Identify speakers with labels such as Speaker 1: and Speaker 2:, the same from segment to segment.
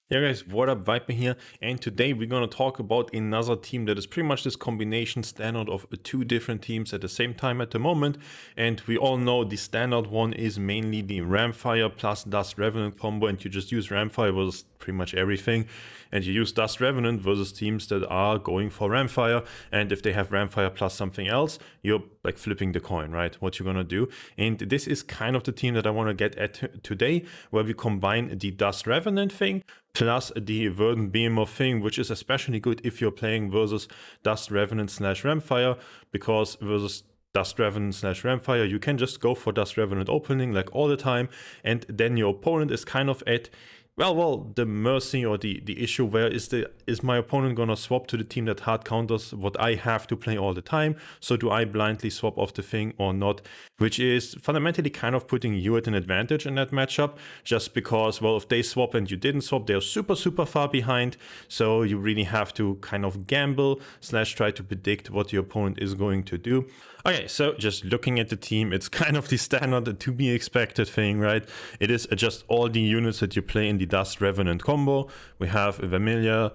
Speaker 1: Yeah guys, what up, Viper here, and today we're gonna talk about another team that is pretty much this combination standard of two different teams at the same time at the moment. And we all know the standard one is mainly the Rhamphyre plus Dust-Revenant combo, and you just use Rhamphyre versus pretty much everything, and you use Dust-Revenant versus teams that are going for Rhamphyre, and if they have Rhamphyre plus something else, you're like flipping the coin, right? What you're gonna do. And this is kind of the team that I want to get at today, where we combine the Dust-Revenant thing plus the Ver-Beo thing, which is especially good if you're playing versus Dust-Revenant slash Rhamphyre, because versus Dust-Revenant slash Rhamphyre, you can just go for Dust-Revenant opening like all the time, and then your opponent is kind of at the mercy or the issue where is my opponent gonna swap to the team that hard counters what I have to play all the time? So do I blindly swap off the thing or not? Which is fundamentally kind of putting you at an advantage in that matchup, just because, well, if they swap and you didn't swap, they're super far behind. So you really have to kind of gamble slash try to predict what your opponent is going to do. Okay, so just looking at the team, it's kind of the standard to be expected thing, right? It is just all the units that you play in the Dust-Revenant combo. We have Verminio.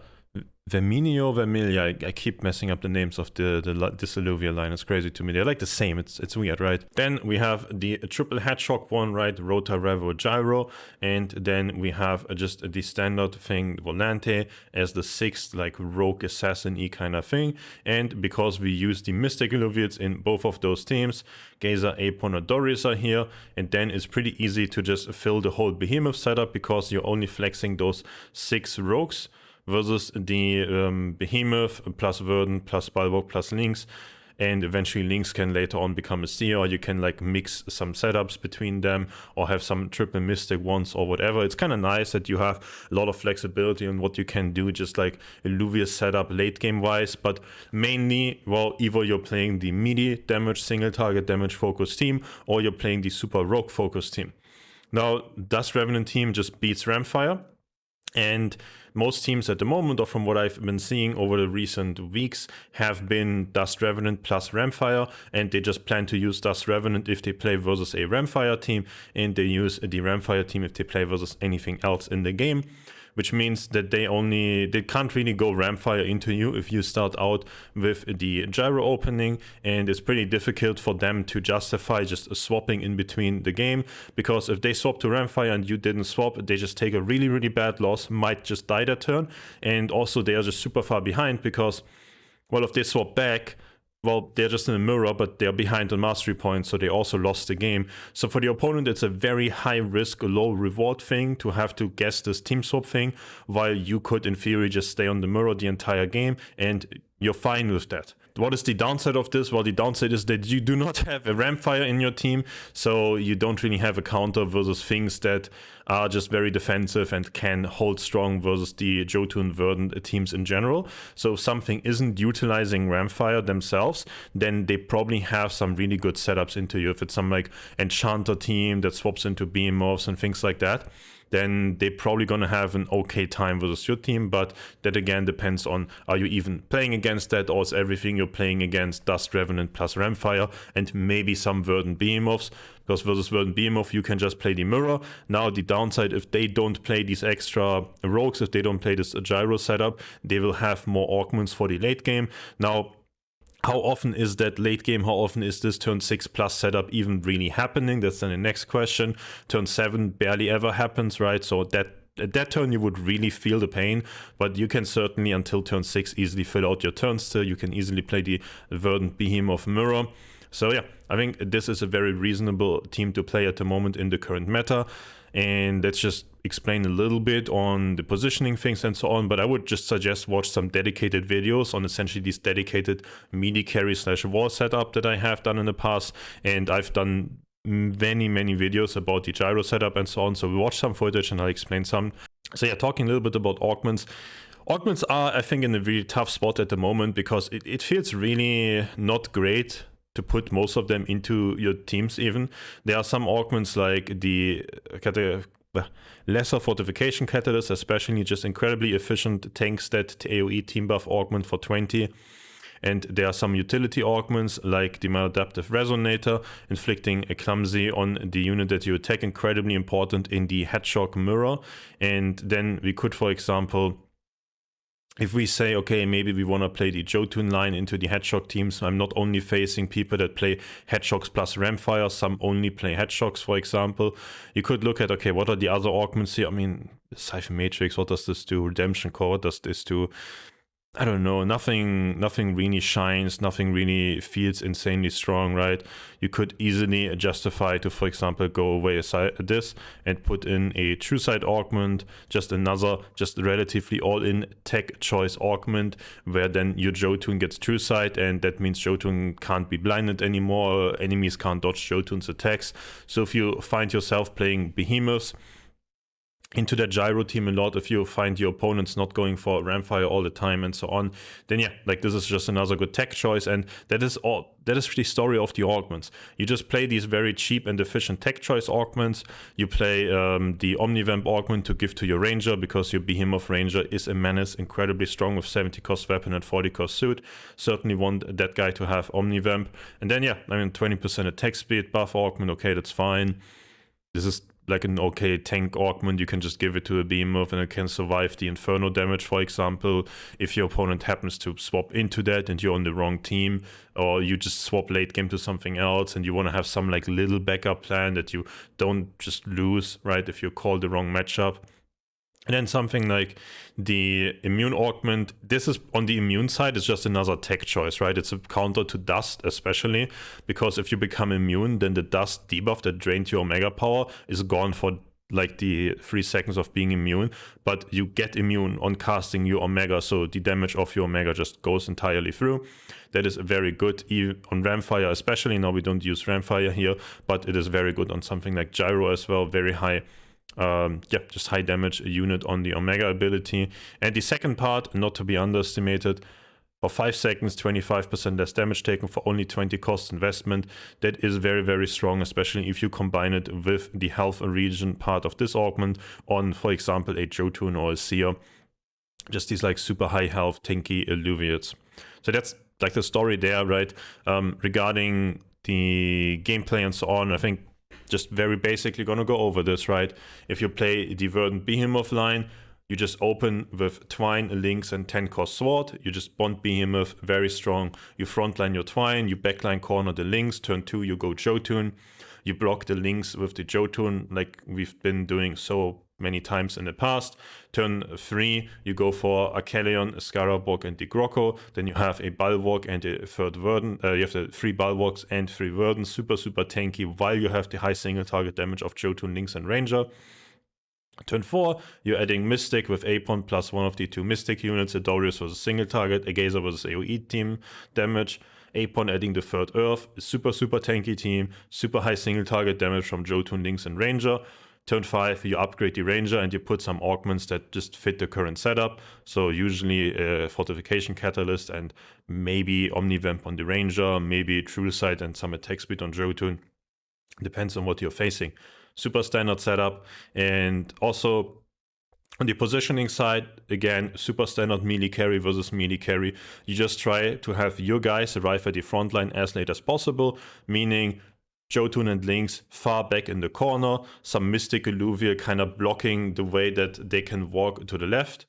Speaker 1: I keep messing up the names of this Aluvia line. It's crazy to me. They're like the same. It's weird, right? Then we have the triple Hedgehog one, right? Rota, Revo, Gyro. And then we have just the standard thing, Volante, as the sixth, like rogue assassin-y kind of thing. And because we use the Mystic Illuvians in both of those teams, Gazer, Apon, or Doris are here. And then it's pretty easy to just fill the whole Behemoth setup because you're only flexing those 6 rogues versus the Behemoth plus Verdant plus Bulwark plus Lynx, and eventually Lynx can later on become a Seer, or you can like mix some setups between them or have some triple Mystic ones or whatever. It's kind of nice that you have a lot of flexibility on what you can do, just like Illuvia setup late game wise, but mainly, well, either you're playing the melee damage, single target damage focused team, or you're playing the super rogue focused team. Now, Dust-Revenant team just beats Rhamphyre. And most teams at the moment, or from what I've been seeing over the recent weeks, have been Dust-Revenant plus Rhamphyre, and they just plan to use Dust-Revenant if they play versus a Rhamphyre team, and they use the Rhamphyre team if they play versus anything else in the game. Which means that they can't really go Rhamphyre into you if you start out with the Gyro opening, and it's pretty difficult for them to justify just swapping in between the game, because if they swap to Rhamphyre and you didn't swap, they just take a really bad loss, might just die that turn, and also they are just super far behind because, well, if they swap back, well, they're just in a mirror, but they're behind on mastery points, so they also lost the game. So for the opponent, it's a very high risk, low reward thing to have to guess this team swap thing, while you could, in theory, just stay on the mirror the entire game, and you're fine with that. What is the downside of this? Well, the downside is that you do not have a Rhamphyre in your team, so you don't really have a counter versus things that are just very defensive and can hold strong versus the Jotun Verdant teams in general. So if something isn't utilizing Rhamphyre themselves, then they probably have some really good setups into you. If it's some like Enchanter team that swaps into Behemoths and things like that, then they're probably going to have an okay time versus your team, but that again depends on, are you even playing against that, or is everything you're playing against Dust-Revenant plus Rhamphyre and maybe some Verdant Behemoths, because versus Verdant Behemoth you can just play the mirror. Now the downside, if they don't play these extra rogues, if they don't play this Gyro setup, they will have more Augments for the late game. Now, how often is that late game? How often is this turn 6 plus setup even really happening? That's then the next question. Turn 7 barely ever happens, right? So at that turn you would really feel the pain, but you can certainly until turn 6 easily fill out your turns still. You can easily play the Verdant Behemoth mirror. So yeah, I think this is a very reasonable team to play at the moment in the current meta. And let's just explain a little bit on the positioning things and so on, but I would just suggest watch some dedicated videos on essentially this dedicated melee carry slash wall setup that I have done in the past, and I've done many videos about the Gyro setup and so on, so we watch some footage and I'll explain some. So yeah, talking a little bit about Augments. Augments are, I think, in a really tough spot at the moment because it feels really not great to put most of them into your teams even. There are some Augments like the lesser fortification catalyst, especially just incredibly efficient tank stat AoE team buff augment for 20. And there are some utility augments like the Maladaptive Resonator, inflicting a clumsy on the unit that you attack, incredibly important in the Hedgehog mirror. And then we could, for example, if we say, okay, maybe we want to play the Jotun line into the Hedgehog team, so I'm not only facing people that play Hedgehogs plus Rhamphyre, some only play Hedgehogs, for example. You could look at, okay, what are the other augments here? I mean, Siphon Matrix, what does this do? Redemption Core, what does this do? I don't know, nothing really shines, nothing really feels insanely strong, right? You could easily justify to, for example, go away aside this and put in a True Sight Augment, just another, just relatively all-in tech choice augment, where then your Jotun gets True Sight, and that means Jotun can't be blinded anymore, enemies can't dodge Jotun's attacks. So if you find yourself playing Behemoths into that gyro team a lot, if you find your opponents not going for Rhamphyre all the time and so on, then yeah, like this is just another good tech choice. And that is the story of the augments. You just play these very cheap and efficient tech choice augments. You play the Omnivamp augment to give to your ranger, because your Behemoth ranger is a menace, incredibly strong with 70 cost weapon and 40 cost suit. Certainly want that guy to have Omnivamp. And then yeah, I mean 20% attack speed buff augment, okay, that's fine. This is like an okay tank augment. You can just give it to a Behemoth and it can survive the Inferno damage, for example, if your opponent happens to swap into that and you're on the wrong team, or you just swap late game to something else and you want to have some like little backup plan that you don't just lose, right, if you call the wrong matchup. And then something like the immune augment, this is on the immune side, it's just another tech choice, right? It's a counter to dust, especially because if you become immune, then the dust debuff that drained your omega power is gone for like the 3 seconds of being immune, but you get immune on casting your omega, so the damage of your omega just goes entirely through. That is very good even on Rhamphyre, especially. Now we don't use Rhamphyre here, but it is very good on something like Gyro as well, very high. Just high damage unit on the Omega ability. And the second part, not to be underestimated, for 5 seconds, 25% less damage taken for only 20 cost investment. That is very, very strong, especially if you combine it with the health regen part of this augment on, for example, a Jotun or a Seer. Just these like super high health, tanky Illuvians. So that's like the story there, right? Regarding the gameplay and so on, I think just very basically gonna go over this, right? If you play the Verdant Behemoth line, you just open with Twine, Lynx, and 10 cost Sword. You just bond Behemoth, very strong. You frontline your Twine, you backline corner the Lynx. Turn 2, you go Jotun. You block the Lynx with the Jotun, like we've been doing so many times in the past. Turn 3, you go for Achelion, Scarabog, and the Grocco. Then you have a Bulwark and a third Verdant. You have the 3 Bulwarks and 3 Verdant, super tanky, while you have the high single target damage of Jotun, Lynx, and Ranger. Turn 4, you're adding Mystic with Apon plus one of the 2 Mystic units. A Dorius was a single target, a Gazer was AoE team damage. Apon adding the 3rd Earth, super tanky team, super high single target damage from Jotun, Lynx, and Ranger. Turn 5, you upgrade the Ranger and you put some augments that just fit the current setup. So usually a Fortification Catalyst and maybe Omnivamp on the Ranger, maybe True Sight and some attack speed on Jotun. Depends on what you're facing. Super standard setup. And also on the positioning side, again, super standard melee carry versus melee carry. You just try to have your guys arrive at the front line as late as possible, meaning Jotun and Lynx far back in the corner, some Mystic Alluvia kind of blocking the way that they can walk to the left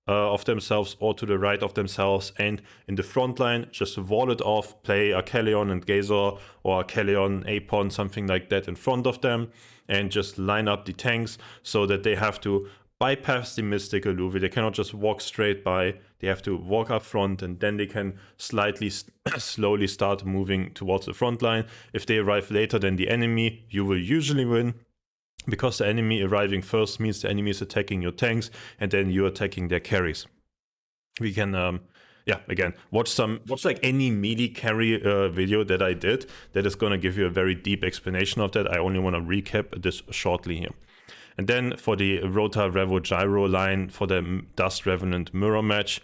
Speaker 1: of themselves or to the right of themselves, and in the front line, just wall it off, play Achelion and Gazer or Achelion, Apon, something like that in front of them, and just line up the tanks so that they have to bypass the Mystic Alluvia. They cannot just walk straight by, they have to walk up front and then they can slightly, slowly start moving towards the front line. If they arrive later than the enemy, you will usually win, because the enemy arriving first means the enemy is attacking your tanks and then you're attacking their carries. We can, again, watch like any melee carry video that I did that is going to give you a very deep explanation of that. I only want to recap this shortly here. And then for the Rota Revo Gyro line for the Dust-Revenant mirror match,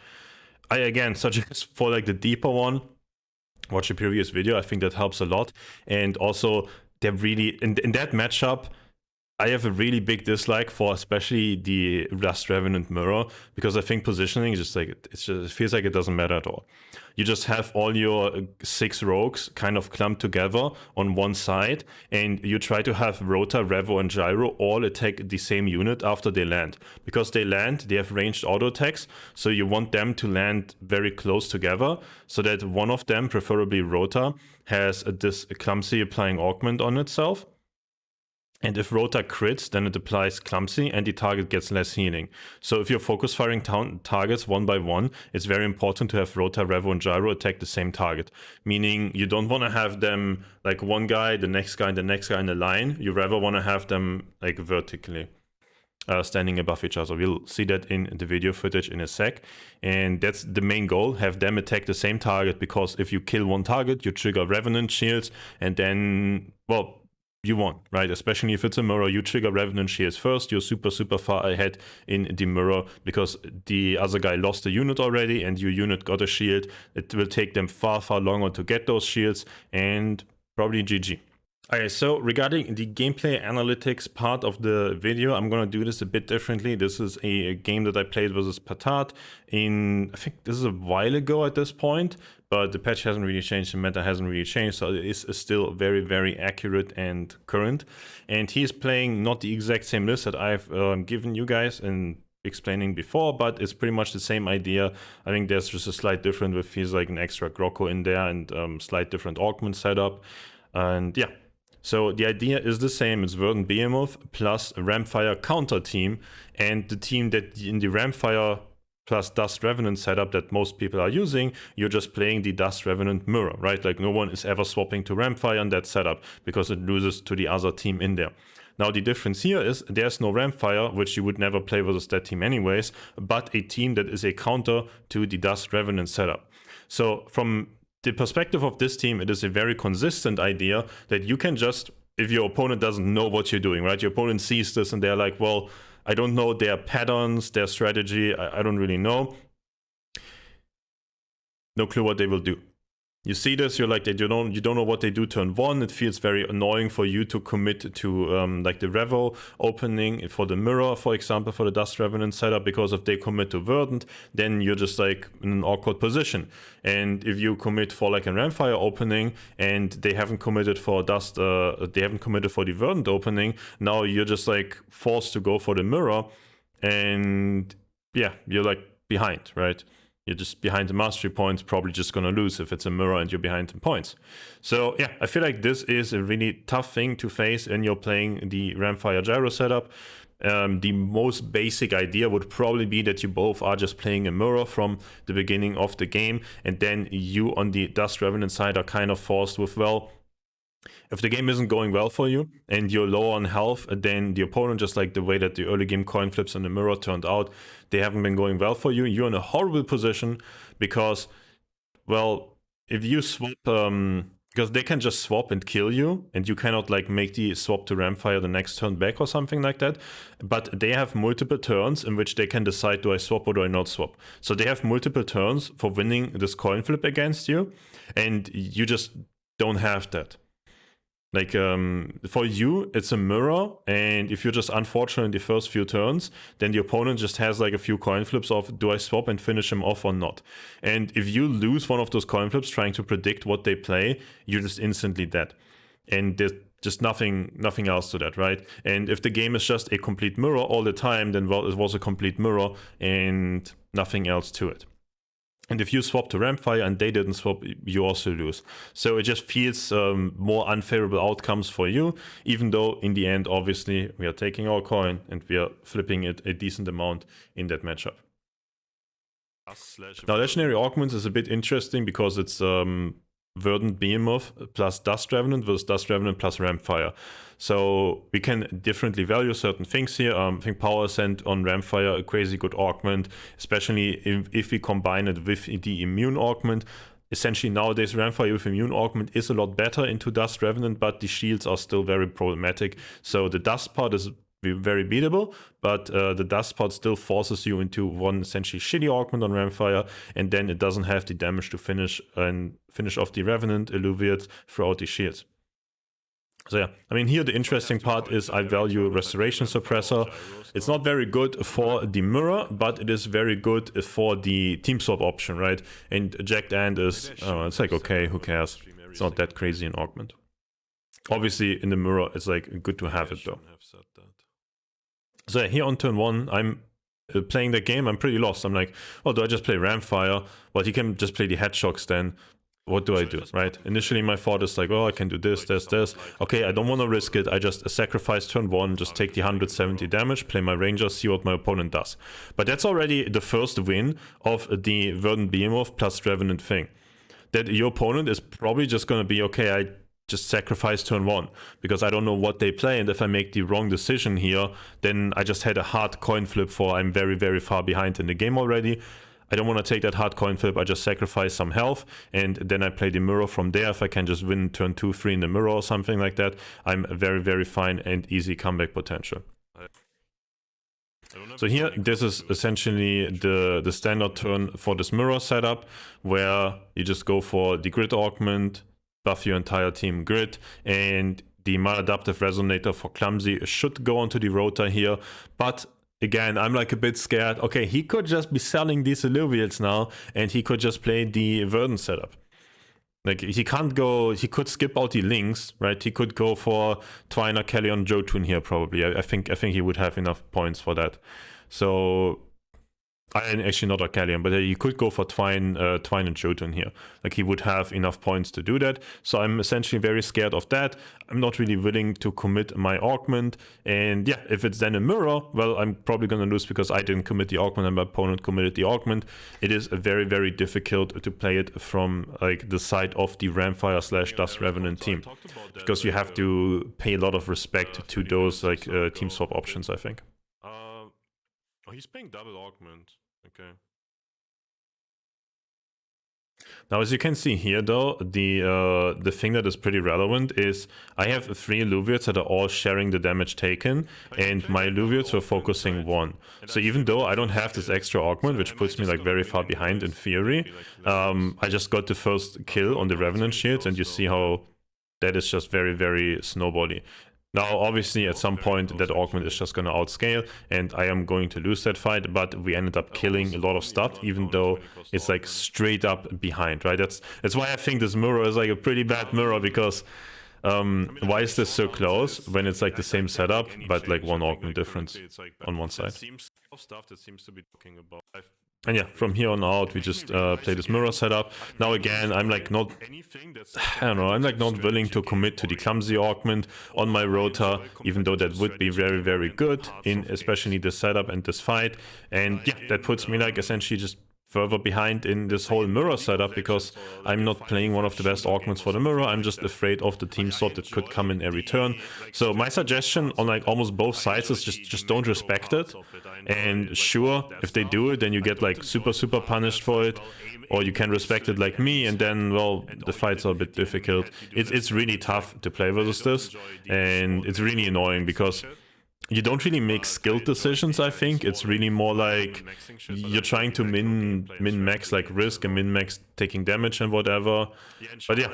Speaker 1: I again suggest for like the deeper one, watch the previous video. I think that helps a lot. And also they're really, in that matchup, I have a really big dislike for especially the Dust-Revenant mirror, because I think positioning is just like, it feels like it doesn't matter at all. You just have all your 6 rogues kind of clumped together on one side, and you try to have Rota, Revo, and Gyro all attack the same unit after they land. Because they land, they have ranged auto attacks, so you want them to land very close together, so that one of them, preferably Rota, has this clumsy applying augment on itself. And if Rota crits, then it applies Clumsy and the target gets less healing. So if you're focus firing targets one by one, it's very important to have Rota, Revo, and Gyro attack the same target. Meaning you don't want to have them like one guy, the next guy, and the next guy in a line. You rather want to have them like vertically. Standing above each other. We'll see that in the video footage in a sec. And that's the main goal, have them attack the same target, because if you kill one target, you trigger Revenant shields, and then, well, you won, right? Especially if it's a mirror, you trigger Revenant shields first, you're super far ahead in the mirror, because the other guy lost a unit already and your unit got a shield. It will take them far longer to get those shields, and probably GG. Okay, so regarding the gameplay analytics part of the video, I'm gonna do this a bit differently. This is a game that I played versus Patat I think this is a while ago at this point, but the patch hasn't really changed, the meta hasn't really changed, so it is still very accurate and current. And he's playing not the exact same list that I've given you guys and explaining before, but it's pretty much the same idea. I think there's just a slight difference with feels like an extra Grocco in there and slight different augment setup. And yeah. So the idea is the same, it's Verdant Behemoth plus Rhamphyre counter team, and the team that in the Rhamphyre plus Dust-Revenant setup that most people are using, you're just playing the Dust-Revenant mirror, right? Like no one is ever swapping to Rhamphyre in that setup, because it loses to the other team in there. Now the difference here is there's no Rhamphyre, which you would never play versus that team anyways, but a team that is a counter to the Dust-Revenant setup. So from the perspective of this team, it is a very consistent idea that you can just, if your opponent doesn't know what you're doing, right? Your opponent sees this and they're like, well, I don't know their patterns, their strategy, I don't really know. No clue what they will do. You see this, you're like, you don't know what they do turn 1. It feels very annoying for you to commit to like the Revo opening for the mirror, for example, for the Dust-Revenant setup, because if they commit to Verdant, then you're just like in an awkward position. And if you commit for like a Rhamphyre opening and they haven't committed for they haven't committed for the Verdant opening, now you're just like forced to go for the mirror, and yeah, you're like behind, right? You're just behind the mastery points, probably just gonna lose if it's a mirror and you're behind in points. So yeah, I feel like this is a really tough thing to face when you're playing the Rhamphyre Gyro setup. The most basic idea would probably be that you both are just playing a mirror from the beginning of the game, and then you on the Dust-Revenant side are kind of forced with, well, if the game isn't going well for you and you're low on health, then the opponent, just like the way that the early game coin flips in the mirror turned out, they haven't been going well for you. You're in a horrible position because, well, if you swap, because they can just swap and kill you, and you cannot like make the swap to Rhamphyre the next turn back or something like that. But they have multiple turns in which they can decide, do I swap or do I not swap? So they have multiple turns for winning this coin flip against you, and you just don't have that. Like, for you, it's a mirror, and if you're just unfortunate in the first few turns, then the opponent just has like a few coin flips of, do I swap and finish him off or not? And if you lose one of those coin flips trying to predict what they play, you're just instantly dead. And there's just nothing else to that, right? And if the game is just a complete mirror all the time, then well, it was a complete mirror and nothing else to it. And if you swap to Rhamphyre and they didn't swap, you also lose. So it just feels more unfavorable outcomes for you, even though in the end, obviously, we are taking our coin and we are flipping it a decent amount in that matchup. Now, Legendary Augments is a bit interesting because it's Verdant Behemoth plus Dust-Revenant versus Dust-Revenant plus Rhamphyre. So we can differently value certain things here. I think Power Ascent on Rhamphyre, a crazy good augment, especially if we combine it with the Immune Augment. Essentially nowadays Rhamphyre with Immune Augment is a lot better into Dust-Revenant, but the shields are still very problematic. So the Dust part is very beatable, but the Dust part still forces you into one essentially shitty augment on Rhamphyre, and then it doesn't have the damage to finish off the Revenant Illuvians throughout the shields. So yeah, I mean, here the interesting part is I value Restoration Suppressor. It's not very good for the mirror, but it is very good for the team swap option, right? And Jacked Ant is, oh, it's like, okay, who cares? It's not that crazy in Augment. Obviously, in the mirror, it's like good to have it though. So yeah, here on turn 1, I'm playing the game, I'm pretty lost. I'm like, oh, do I just play Rhamphyre? Well, you can just play the Hedgehogs then. What do I do, right? Initially, my thought is like, oh, I can do this, this, this. Okay, I don't want to risk it. I just sacrifice turn 1, just take the 170 damage, play my Ranger, see what my opponent does. But that's already the first win of the Ver-Beo plus Revenant thing. That your opponent is probably just going to be, okay, I just sacrifice turn 1 because I don't know what they play, and if I make the wrong decision here, then I just had a hard coin flip for I'm very, very far behind in the game already. I don't want to take that hard coin flip, I just sacrifice some health, and then I play the mirror from there. If I can just win turn 2, 3 in the mirror or something like that, I'm very, very fine and easy comeback potential. So here, this is essentially the standard turn for this mirror setup, where you just go for the grid augment, buff your entire team grid, and the maladaptive resonator for clumsy should go onto the rota here, but again, I'm like a bit scared. Okay, he could just be selling these Illuvians now, and he could just play the Verdant setup. Like, he can't go, he could skip out the links, right? He could go for Twine or Kelly on Jotun here, probably. I think he would have enough points for that. So, actually not Arcalion, but he could go for Twine and Jotun here. Like, he would have enough points to do that. So I'm essentially very scared of that. I'm not really willing to commit my Augment. And yeah, if it's then a mirror, well, I'm probably going to lose because I didn't commit the Augment and my opponent committed the Augment. It is very, very difficult to play it from like the side of the Rhamphyre/Dust-Revenant team, because you have to pay a lot of respect to those like team swap options, I think. Oh, he's playing double Augment. Okay. Now, as you can see here, though, the thing that is pretty relevant is I have 3 Illuvians that are all sharing the damage taken, and my Illuvians were focusing 1. So even though I don't have this extra Augment, which puts me like very far behind in theory, I just got the first kill on the Revenant shields, and you see how that is just very, very snowbally. Now, obviously, at some point, that Augment is just going to outscale, and I am going to lose that fight, but we ended up killing a lot of stuff, even though it's like straight up behind, right? That's why I think this mirror is like a pretty bad mirror, because why is this so close when it's like the same setup, but like 1 Augment difference on one side? And yeah, from here on out, we just play this mirror setup. Now again, I'm like not, I don't know, I'm like not willing to commit to the clumsy Augment on my rota, even though that would be very, very good in especially this setup and this fight. And yeah, that puts me like essentially just further behind in this whole mirror setup, because I'm not playing one of the best Augments for the mirror. I'm just afraid of the team swap that could come in every turn. So my suggestion on like almost both sides is just don't respect it. And sure, if they do it, then you get like super punished for it. Or you can respect it like me, and then, well, the fights are a bit difficult. It's really tough to play versus this, and it's really annoying because you don't really make skilled decisions, I think. It's really more like you're trying to min-max like risk and min-max taking damage and whatever. But yeah,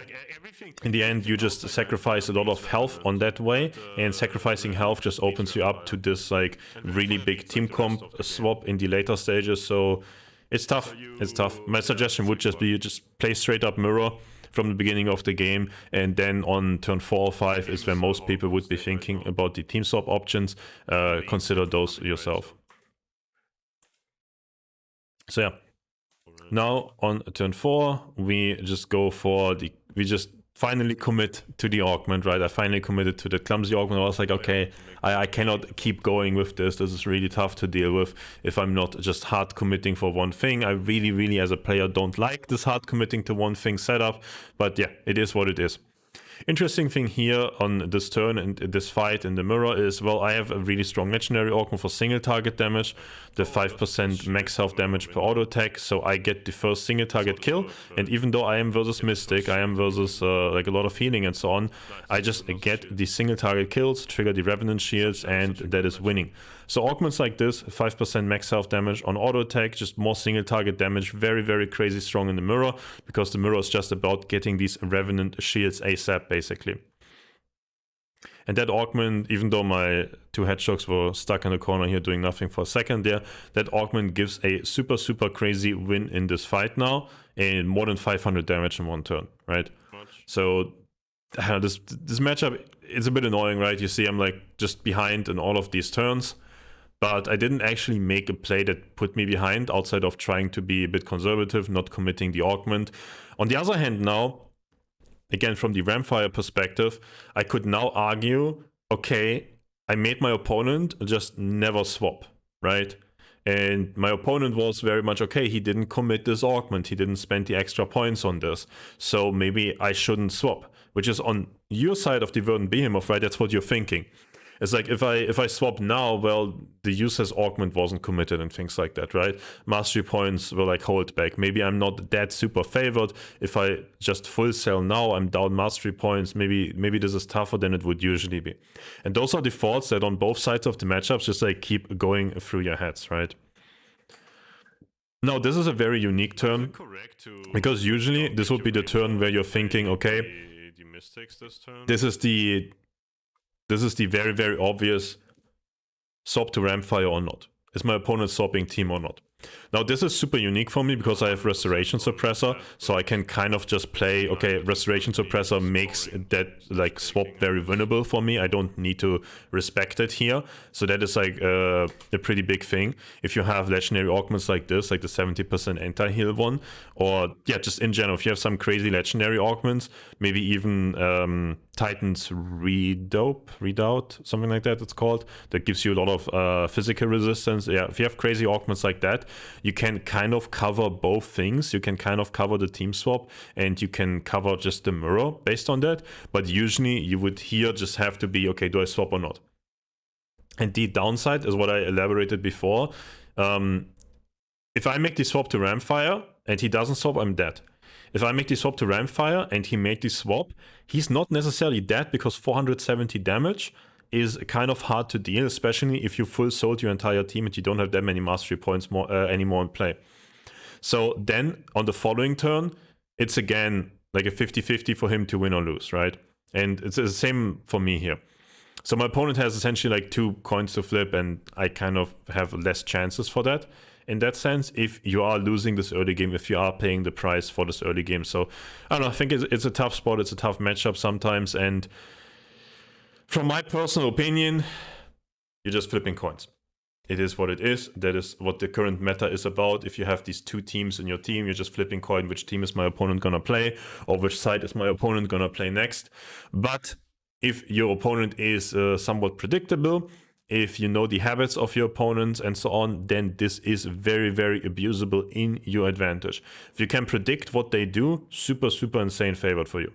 Speaker 1: in the end, you just sacrifice a lot of health on that way, and sacrificing health just opens you up to this like really big team comp swap in the later stages. So it's tough. It's tough. My suggestion would just be you just play straight up mirror from the beginning of the game, and then on turn 4 or 5 is when most people would be thinking about the team swap options. Consider those yourself. So yeah, now on turn 4 we just go for we just finally commit to the Augment, right? I finally committed to the clumsy Augment. I was like, okay, I cannot keep going with this. This is really tough to deal with if I'm not just hard committing for one thing. I really, as a player, don't like this hard committing to one thing setup. But yeah, it is what it is. Interesting thing here on this turn and this fight in the mirror is, well, I have a really strong legendary Augment for single target damage, the 5% max health damage per auto attack, so I get the first single target kill. And even though I am versus Mystic, I am versus like a lot of healing and so on, I just get the single target kills, trigger the Revenant shields, and that is winning. So augments like this, 5% max health damage on auto attack, just more single target damage, very crazy strong in the mirror, because the mirror is just about getting these Revenant shields ASAP basically. And that Augment, even though my two Hedgehogs were stuck in the corner here doing nothing for a second there, that Augment gives a super, super crazy win in this fight now, and more than 500 damage in one turn, right? So this matchup is a bit annoying, right? You see I'm like just behind in all of these turns, but I didn't actually make a play that put me behind outside of trying to be a bit conservative, not committing the Augment. On the other hand now, again, from the Rhamphyre perspective, I could now argue, okay, I made my opponent just never swap, right? And my opponent was very much, okay, he didn't commit this Augment, he didn't spend the extra points on this, so maybe I shouldn't swap, which is on your side of the Verdant Behemoth, right? That's what you're thinking. It's like if I swap now, well, the user's Augment wasn't committed and things like that, right? Mastery points were like hold back. Maybe I'm not that super favored. If I just full sell now, I'm down mastery points. Maybe this is tougher than it would usually be. And those are the thoughts that on both sides of the matchups just like keep going through your heads, right? Now, this is a very unique turn, because usually this would be the turn where you're thinking, okay, this is the very, very obvious swap to Rhamphyre or not. Is my opponent swapping team or not? Now this is super unique for me because I have Restoration Suppressor, so I can kind of just play, okay, Restoration Suppressor makes that like swap very winnable for me. I don't need to respect it here. So that is like a pretty big thing. If you have legendary augments like this, like the 70% anti-heal one, or yeah, just in general, if you have some crazy legendary augments, maybe even Titan's Redoubt, something like that it's called, that gives you a lot of physical resistance. Yeah, if you have crazy augments like that, you can kind of cover both things. You can kind of cover the team swap and you can cover just the mirror based on that. But usually you would here just have to be, okay, do I swap or not? And the downside is what I elaborated before. If I make the swap to Rhamphyre and he doesn't swap, I'm dead. If I make the swap to Rhamphyre and he made the swap, he's not necessarily dead because 470 damage is kind of hard to deal, especially if you full sold your entire team and you don't have that many mastery points anymore in play. So then on the following turn, it's again like a 50-50 for him to win or lose, right? And it's the same for me here. So my opponent has essentially like 2 coins to flip and I kind of have less chances for that. In that sense, if you are losing this early game, if you are paying the price for this early game. So I don't know, I think it's a tough spot, it's a tough matchup sometimes, and from my personal opinion, you're just flipping coins. It is what it is. That is what the current meta is about. If you have these 2 teams in your team, you're just flipping coin. Which team is my opponent gonna play? Or which side is my opponent gonna play next? But if your opponent is somewhat predictable, if you know the habits of your opponents and so on, then this is very, very abusable in your advantage. If you can predict what they do, super, super insane favored for you.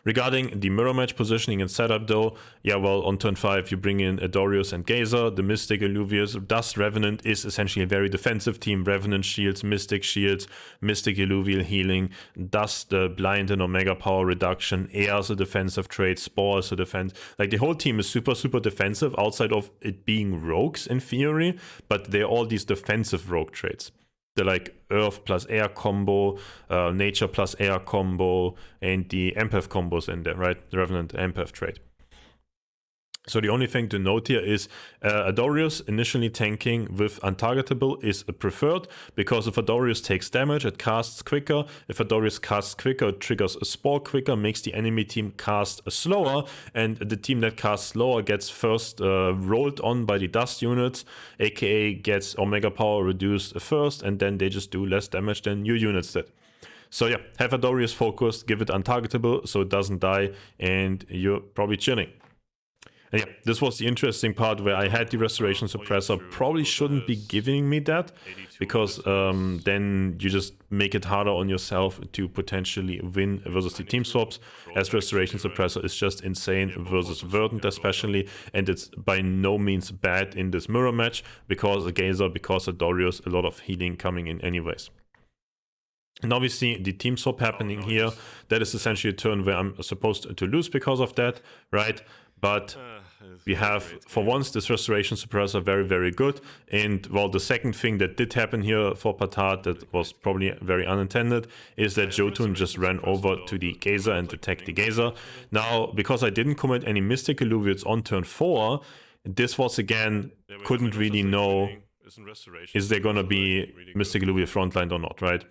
Speaker 1: Regarding the mirror match positioning and setup though, yeah, well, on turn 5 you bring in Adorius and Gazer, the Mystic Illuvians. Dust-Revenant is essentially a very defensive team. Revenant shields, Mystic Illuvial healing, Dust, blind and Omega power reduction, Air is a defensive trait, Spore is a defense. Like the whole team is super, super defensive outside of it being rogues in theory, but they're all these defensive rogue traits. The like Earth plus Air combo, Nature plus Air combo, and the Empath combos in there, right? The Revenant Empath trait. So the only thing to note here is Adorius initially tanking with untargetable is preferred, because if Adorius takes damage, it casts quicker. If Adorius casts quicker, it triggers a Spore quicker, makes the enemy team cast slower, and the team that casts slower gets first rolled on by the dust units, aka gets Omega power reduced first, and then they just do less damage than your units did. So yeah, have Adorius focused, give it untargetable so it doesn't die, and you're probably chilling. And yeah, this was the interesting part where I had the Restoration Suppressor. Probably shouldn't be giving me that, because then you just make it harder on yourself to potentially win versus the team swaps, as Restoration Suppressor is just insane versus Verdant especially, and it's by no means bad in this mirror match, because Gazer, because Adorius, a lot of healing coming in anyways. And obviously the team swap happening here, that is essentially a turn where I'm supposed to lose because of that, right? But We have, for once, this restoration suppressor very, very good. And well, the second thing that did happen here for Patat that was probably very unintended is that Jotun just ran over to the Gazer and attacked the Gazer. Now, because I didn't commit any Mystic Illuvians on turn 4, this was again, couldn't really know, is there gonna be Mystic Illuvia frontline or not, right?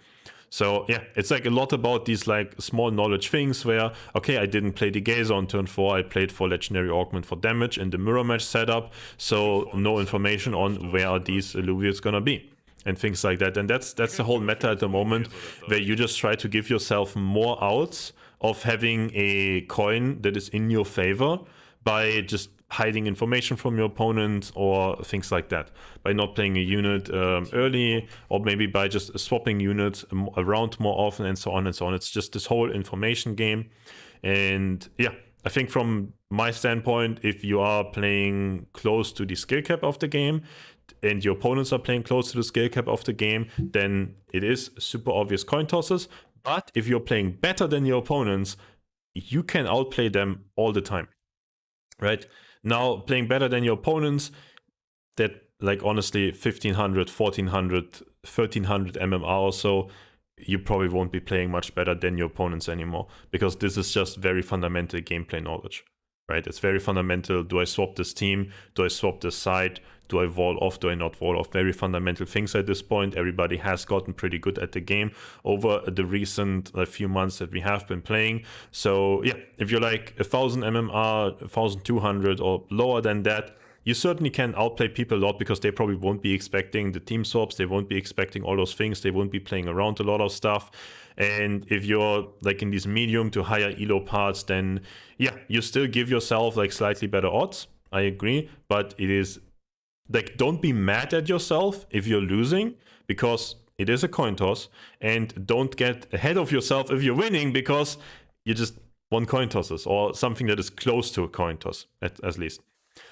Speaker 1: So yeah, it's like a lot about these like small knowledge things where, okay, I didn't play the Gazer on turn 4, I played for Legendary Augment for damage in the mirror match setup, so no information on where these Illuvians gonna be and things like that. And that's the whole meta at the moment, where you just try to give yourself more outs of having a coin that is in your favor by just hiding information from your opponent or things like that, by not playing a unit early, or maybe by just swapping units around more often, and so on and so on. It's just this whole information game. And yeah, I think from my standpoint, if you are playing close to the skill cap of the game and your opponents are playing close to the skill cap of the game, then it is super obvious coin tosses. But if you're playing better than your opponents, you can outplay them all the time, right? Now, playing better than your opponents, that like honestly 1500, 1400, 1300 MMR or so, you probably won't be playing much better than your opponents anymore, because this is just very fundamental gameplay knowledge, right? It's very fundamental. Do I swap this team? Do I swap this side? Do I wall off? Do I not wall off? Very fundamental things at this point. Everybody has gotten pretty good at the game over the recent few months that we have been playing. So yeah, if you're like 1000 MMR, 1200 or lower than that, you certainly can outplay people a lot, because they probably won't be expecting the team swaps. They won't be expecting all those things. They won't be playing around a lot of stuff. And if you're like in these medium to higher elo parts, then yeah, you still give yourself like slightly better odds. I agree, but it is like, don't be mad at yourself if you're losing, because it is a coin toss, and don't get ahead of yourself if you're winning, because you just won coin tosses or something that is close to a coin toss at least.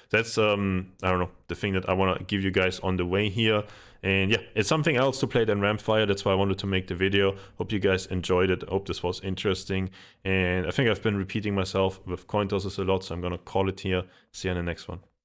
Speaker 1: That's I don't know, the thing that I want to give you guys on the way here. And yeah, it's something else to play than Rhamphyre. That's why I wanted to make the video. Hope you guys enjoyed it. Hope this was interesting. And I think I've been repeating myself with coin tosses a lot, so I'm gonna call it here. See you in the next one.